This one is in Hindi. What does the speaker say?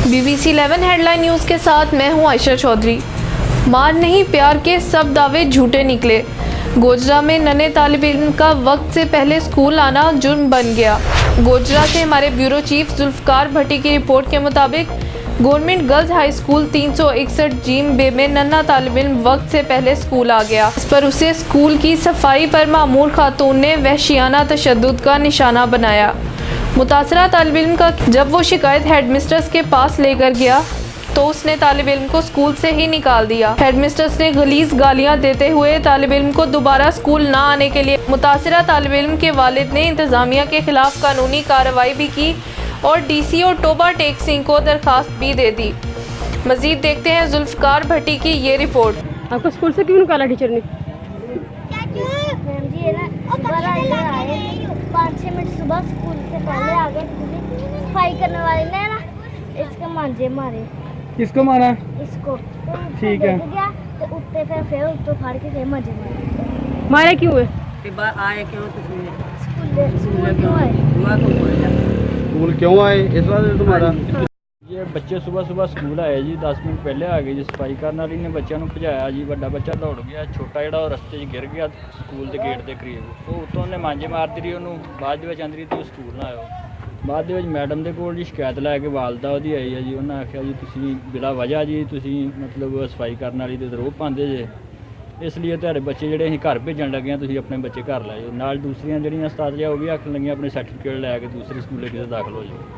BBC 11 हेडलाइन न्यूज़ के साथ मैं हूं आयशा चौधरी। मार नहीं प्यार के सब दावे झूठे निकले। गोजरा में नन्हे तालिब इल्म का वक्त से पहले स्कूल आना जुर्म बन गया। गोजरा से हमारे ब्यूरो चीफ जुल्फकार भट्टी की रिपोर्ट के मुताबिक गवर्नमेंट गर्ल्स हाई स्कूल 361 जीम बे में नन्हा तालिब इल्म वक्त से पहले स्कूल आ गया। इस पर उसे स्कूल की सफाई पर मामूर खातून ने वहशियाना तशद्दुद का निशाना बनाया। मुतासरा तालिब इल्म का जब वो शिकायत हेडमिस्ट्रेस के पास लेकर गया तो उसने तालिब इल्म को स्कूल से ही निकाल दिया। हेडमिस्ट्रेस ने गलीज गालियां देते हुए तालिब इल्म को दोबारा स्कूल ना आने के लिए मुतासरा तालिब इल्म के वालिद ने इंतजामिया के खिलाफ कानूनी कार्रवाई भी की और डीसीओ टोबा टेक सिंह को दरखास्त भी दे दी। मजीद देखते हैं जुल्फकार भट्टी की ये रिपोर्ट। आपको स्कूल से क्यों निकाला टीचर ने? मैम जी ये ना सुबह आए 5-6 मिनट सुबह स्कूल से पहले आ गए। सफाई करने वाले ने ना इसके मांझे मारे। किसको मारा? इसको ठीक है। तो उठते फिर उसको फाड़ के फिर मांझे मारे। मारे क्यों है? आए क्यों स्कूल क्यों आए? स्कूल क्यों आए इस बात से तुम्हारा? ये बच्चे सुबह सुबह स्कूल आए जी, 10 मिनट पहले आ गए जी। सफाई करने वाली ने बच्चों को भजाया जी। बड़ा बच्चा दौड़ गया, छोटा ਜਿਹੜਾ ਉਹ ਰਸਤੇ 'ਚ ਗਿਰ ਗਿਆ ਸਕੂਲ ਦੇ ਗੇਟ ਦੇ ਕਰੀਬ। ਉਹ ਉੱਤੋਂ ਉਹਨੇ ਮਾਂਜੇ ਮਾਰਦੀ ਰਹੀ ਉਹਨੂੰ। ਬਾਅਦ ਦੇ ਵਿੱਚ ਆਂਦੀ ਰਹੀ ਤੁਸੀਂ ਸਕੂਲ ਨਾ ਆਇਓ। ਬਾਅਦ ਦੇ ਵਿੱਚ ਮੈਡਮ ਦੇ ਕੋਲ ਜੀ ਸ਼ਿਕਾਇਤ ਲੈ ਕੇ ਵਾਲਦਾ ਉਹਦੀ ਆਈ ਹੈ ਜੀ। ਉਹਨਾਂ ਆਖਿਆ ਜੀ ਤੁਸੀਂ ਬਿਲਾ ਵਜ੍ਹਾ ਜੀ ਤੁਸੀਂ ਮਤਲਬ ਸਫਾਈ ਕਰਨ ਵਾਲੀ ਦੇ ਰੋਹ ਪਾਉਂਦੇ ਜੇ, ਇਸ ਲਈ ਤੁਹਾਡੇ ਬੱਚੇ ਜਿਹੜੇ ਅਸੀਂ ਘਰ ਭੇਜਣ ਲੱਗੇ ਹਾਂ ਤੁਸੀਂ ਆਪਣੇ ਬੱਚੇ ਘਰ ਲੈ ਜਾਓ। ਨਾਲ ਦੂਸਰੀਆਂ ਜਿਹੜੀਆਂ ਉਸਤਾਦ ਜੀ ਉਹ ਵੀ ਆਖਣ ਲੱਗੀਆਂ ਆਪਣੇ ਸਰਟੀਫਿਕੇਟ ਲੈ ਕੇ ਦੂਸਰੇ ਸਕੂਲੇ ਕਿਤੇ ਦਾਖਲ ਹੋ ਜਾਓ।